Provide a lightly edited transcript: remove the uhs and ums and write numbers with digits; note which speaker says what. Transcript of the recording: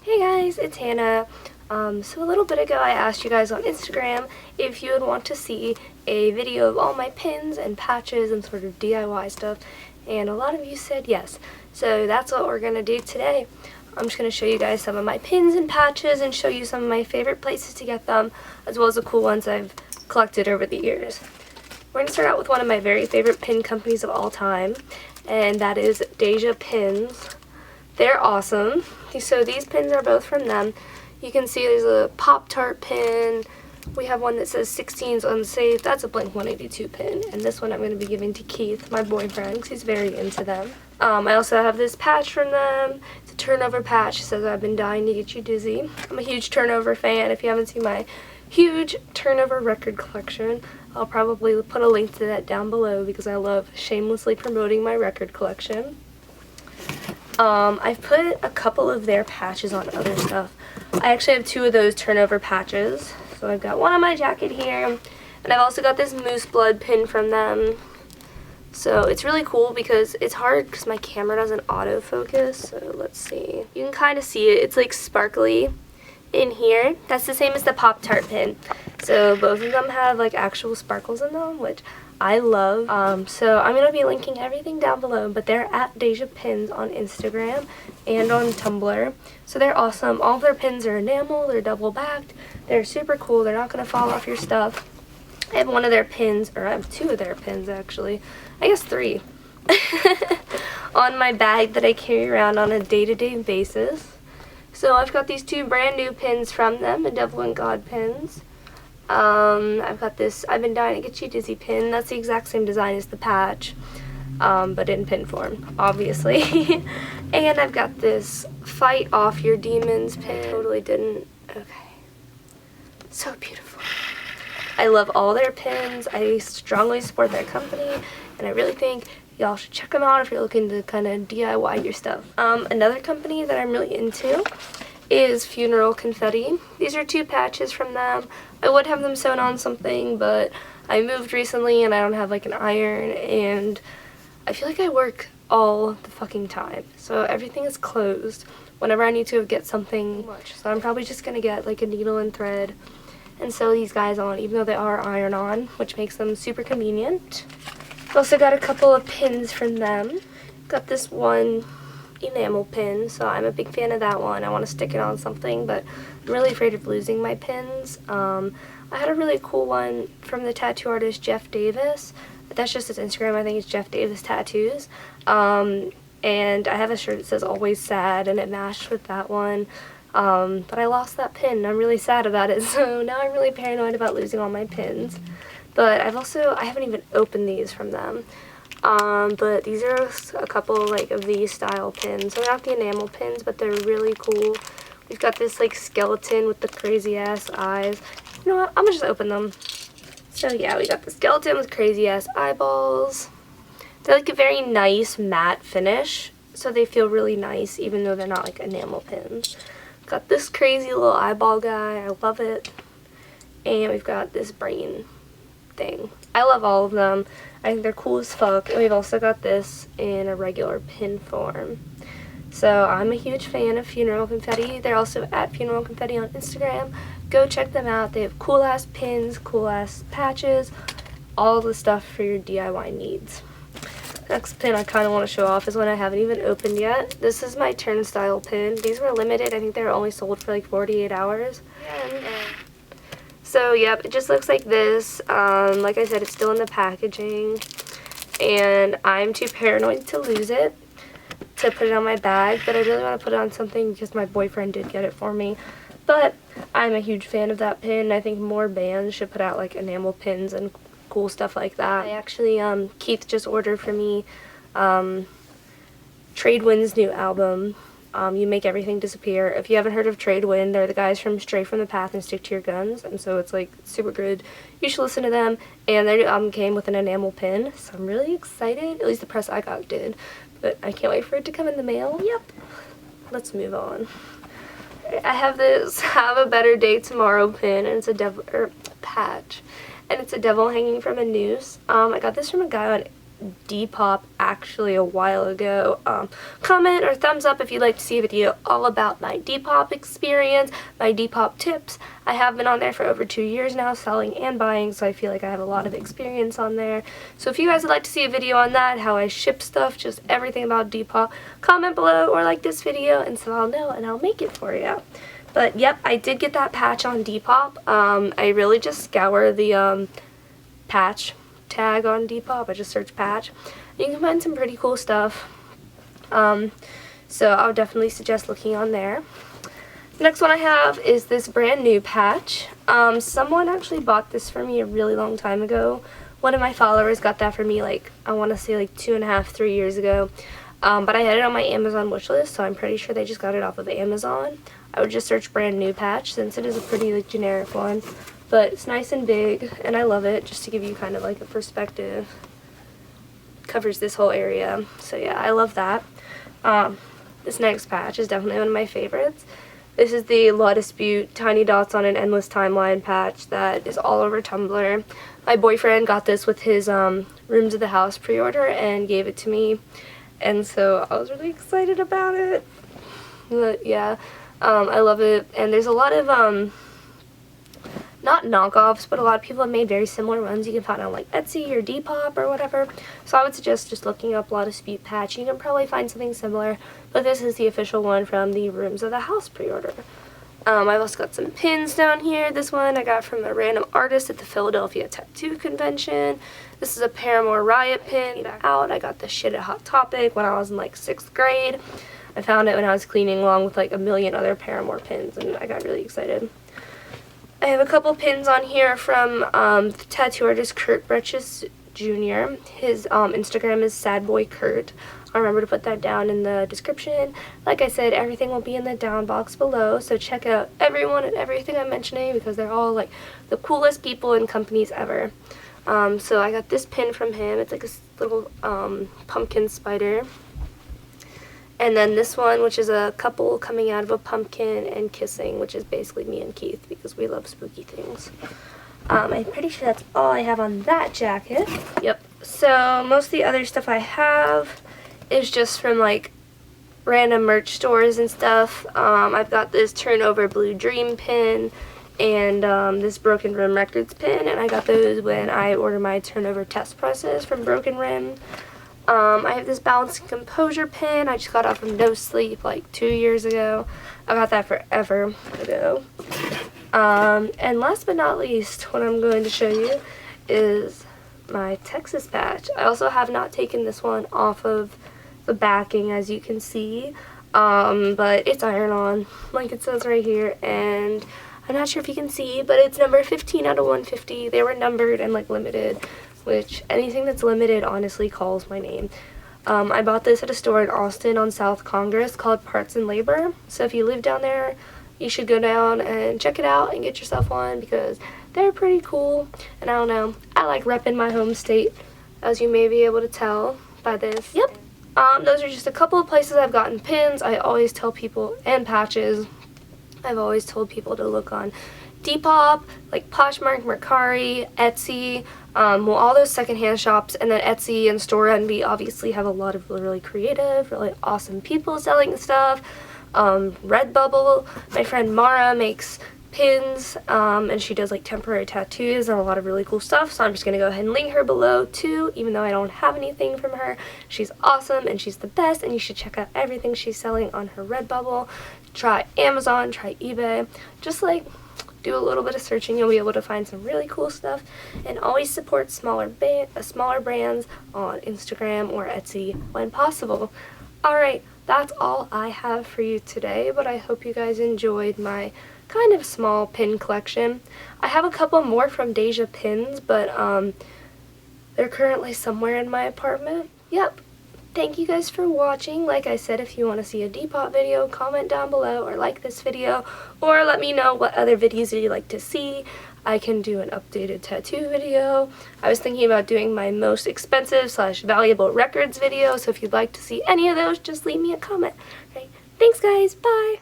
Speaker 1: Hey guys, it's Hannah. So a little bit ago I asked you guys on Instagram if you would want to see a video of all my pins and patches and sort of DIY stuff, and a lot of you said yes. So that's what we're going to do today. I'm just going to show you guys some of my pins and patches and show you some of my favorite places to get them, as well as the cool ones I've collected over the years. We're going to start out with one of my very favorite pin companies of all time, and that is Deja Pins. They're awesome. So these pins are both from them. You can see there's a Pop-Tart pin. We have one that says 16's unsafe. That's a Blink-182 pin. And this one I'm going to be giving to Keith, my boyfriend, because he's very into them. I also have this patch from them. It's a turnover patch. It says, "I've been dying to get you dizzy." I'm a huge turnover fan. If you haven't seen my huge turnover record collection, I'll probably put a link to that down below because I love shamelessly promoting my record collection. I've put a couple of their patches on other stuff. I actually have two of those turnover patches. So I've got one on my jacket here, and I've also got this moose blood pin from them. So it's really cool because it's hard because my camera doesn't autofocus. So let's see. You can kind of see it. It's like sparkly in here. That's the same as the Pop-Tart pin. So both of them have like actual sparkles in them, which I love. So I'm going to be linking everything down below, but they're at Deja Pins on Instagram and on Tumblr. So they're awesome. All their pins are enamel, they're double backed, they're super cool, they're not going to fall off your stuff. I have one of their pins, or I have two of their pins actually, I guess three, on my bag that I carry around on a day-to-day basis. So I've got these two brand new pins from them, the Devil and God pins. I've got this "I've been dying to get you dizzy" pin. That's the exact same design as the patch, but in pin form, obviously. And I've got this "Fight Off Your Demons" pin. I totally didn't. Okay. So beautiful. I love all their pins. I strongly support their company, and I really think y'all should check them out if you're looking to kind of DIY your stuff. Another company that I'm really into is Funeral Confetti. These are two patches from them. I would have them sewn on something, but I moved recently and I don't have like an iron, and I feel like I work all the fucking time, so everything is closed whenever I need to get something. So I'm probably just gonna get like a needle and thread and sew these guys on, even though they are iron on, which makes them super convenient. I've also got a couple of pins from them. Got this one enamel pin, so I'm a big fan of that one. I want to stick it on something, but I'm really afraid of losing my pins. I had a really cool one from the tattoo artist Jeff Davis. That's just his Instagram. I think it's Jeff Davis Tattoos. And I have a shirt that says "Always Sad," and it matched with that one. But I lost that pin, and I'm really sad about it, so now I'm really paranoid about losing all my pins. But I haven't even opened these from them. But these are a couple like of these style pins. So they're not the enamel pins, but they're really cool. We've got this like skeleton with the crazy ass eyes. You know what? I'm gonna just open them. So yeah, we got the skeleton with crazy ass eyeballs. They're like a very nice matte finish, so they feel really nice even though they're not like enamel pins. Got this crazy little eyeball guy. I love it. And we've got this brain thing. I love all of them. I think they're cool as fuck. And we've also got this in a regular pin form. So I'm a huge fan of Funeral Confetti. They're also at Funeral Confetti on Instagram. Go check them out. They have cool ass pins, cool ass patches, all the stuff for your DIY needs. Next pin I kind of want to show off is one I haven't even opened yet. This is my turnstile pin. These were limited. I think they were only sold for like 48 hours. So yep, it just looks like this. Like I said, it's still in the packaging, and I'm too paranoid to lose it, to put it on my bag, but I really want to put it on something because my boyfriend did get it for me. But I'm a huge fan of that pin. I think more bands should put out like enamel pins and cool stuff like that. I actually, Keith just ordered for me Tradewind's new album. You Make Everything Disappear. If you haven't heard of Tradewind, they're the guys from Stray from the Path and Stick to Your Guns, and so it's like super good. You should listen to them, and their new album came with an enamel pin, so I'm really excited. At least the press I got did, but I can't wait for it to come in the mail. Yep. Let's move on. I have this "Have a Better Day Tomorrow" pin, and it's a patch, and it's a devil hanging from a noose. I got this from a guy on Depop actually a while ago. Comment or thumbs up if you'd like to see a video all about my Depop experience, my Depop tips. I have been on there for over 2 years now, selling and buying, so I feel like I have a lot of experience on there. So if you guys would like to see a video on that, how I ship stuff, just everything about Depop, comment below or like this video, and so I'll know and I'll make it for you. But yep, I did get that patch on Depop. I really just scour the patch tag on Depop. I just search patch. You can find some pretty cool stuff. So I would definitely suggest looking on there. Next one I have is this brand new patch. Someone actually bought this for me a really long time ago. One of my followers got that for me, like, I want to say like 2.5, 3 years ago. But I had it on my Amazon wishlist, so I'm pretty sure they just got it off of Amazon. I would just search brand new patch since it is a pretty like generic one. But it's nice and big, and I love it, just to give you kind of like a perspective. Covers this whole area, so yeah, I love that. This next patch is definitely one of my favorites. This is the Law Dispute Tiny Dots on an Endless Timeline patch that is all over Tumblr. My boyfriend got this with his Rooms of the House pre-order and gave it to me, and so I was really excited about it. But yeah, I love it, and there's a lot of not knockoffs, but a lot of people have made very similar ones you can find on like Etsy or Depop or whatever. So I would suggest just looking up Law Dispute patch. You can probably find something similar, but this is the official one from the Rooms of the House pre-order. I've also got some pins down here. This one I got from a random artist at the Philadelphia Tattoo Convention. This is a Paramore Riot pin. I got this shit at Hot Topic when I was in like 6th grade. I found it when I was cleaning along with like a million other Paramore pins, and I got really excited. I have a couple pins on here from the tattoo artist Kurt Bretches Jr. His Instagram is sadboykurt. I'll remember to put that down in the description. Like I said, everything will be in the down box below, so check out everyone and everything I'm mentioning because they're all like the coolest people and companies ever. So I got this pin from him. It's like a little pumpkin spider. And then this one, which is a couple coming out of a pumpkin and kissing, which is basically me and Keith because we love spooky things. I'm pretty sure that's all I have on that jacket. Yep. So most of the other stuff I have is just from like random merch stores and stuff. I've got this Turnover Blue Dream pin and this Broken Rim Records pin, and I got those when I ordered my Turnover test presses from Broken Rim. I have this Balance and Composure pin. I just got off from No Sleep like 2 years ago. I got that forever ago. And last but not least, what I'm going to show you is my Texas patch. I also have not taken this one off of the backing, as you can see, but it's iron-on, like it says right here, and I'm not sure if you can see, but it's number 15 out of 150. They were numbered and like limited, which anything that's limited honestly calls my name. I bought this at a store in Austin on South Congress called Parts and Labor. So if you live down there, you should go down and check it out and get yourself one because they're pretty cool. And I don't know, I like repping my home state, as you may be able to tell by this. Yep. Those are just a couple of places I've gotten pins. I always tell people, and patches, I've always told people to look on Depop, like Poshmark, Mercari, Etsy, well, all those secondhand shops, and then Etsy and Store Envy obviously have a lot of really creative, really awesome people selling stuff. Redbubble, my friend Mara makes pins, and she does like temporary tattoos and a lot of really cool stuff, so I'm just gonna go ahead and link her below too, even though I don't have anything from her. She's awesome and she's the best, and you should check out everything she's selling on her Redbubble. Try Amazon, try eBay, just like do a little bit of searching, you'll be able to find some really cool stuff, and always support smaller brands on Instagram or Etsy when possible. Alright, that's all I have for you today, but I hope you guys enjoyed my kind of small pin collection. I have a couple more from Deja pins, but they're currently somewhere in my apartment. Yep. Thank you guys for watching. Like I said, if you want to see a Depop video, comment down below or like this video, or let me know what other videos you'd like to see. I can do an updated tattoo video. I was thinking about doing my most expensive / valuable records video, so if you'd like to see any of those, just leave me a comment. Right? Thanks guys, bye!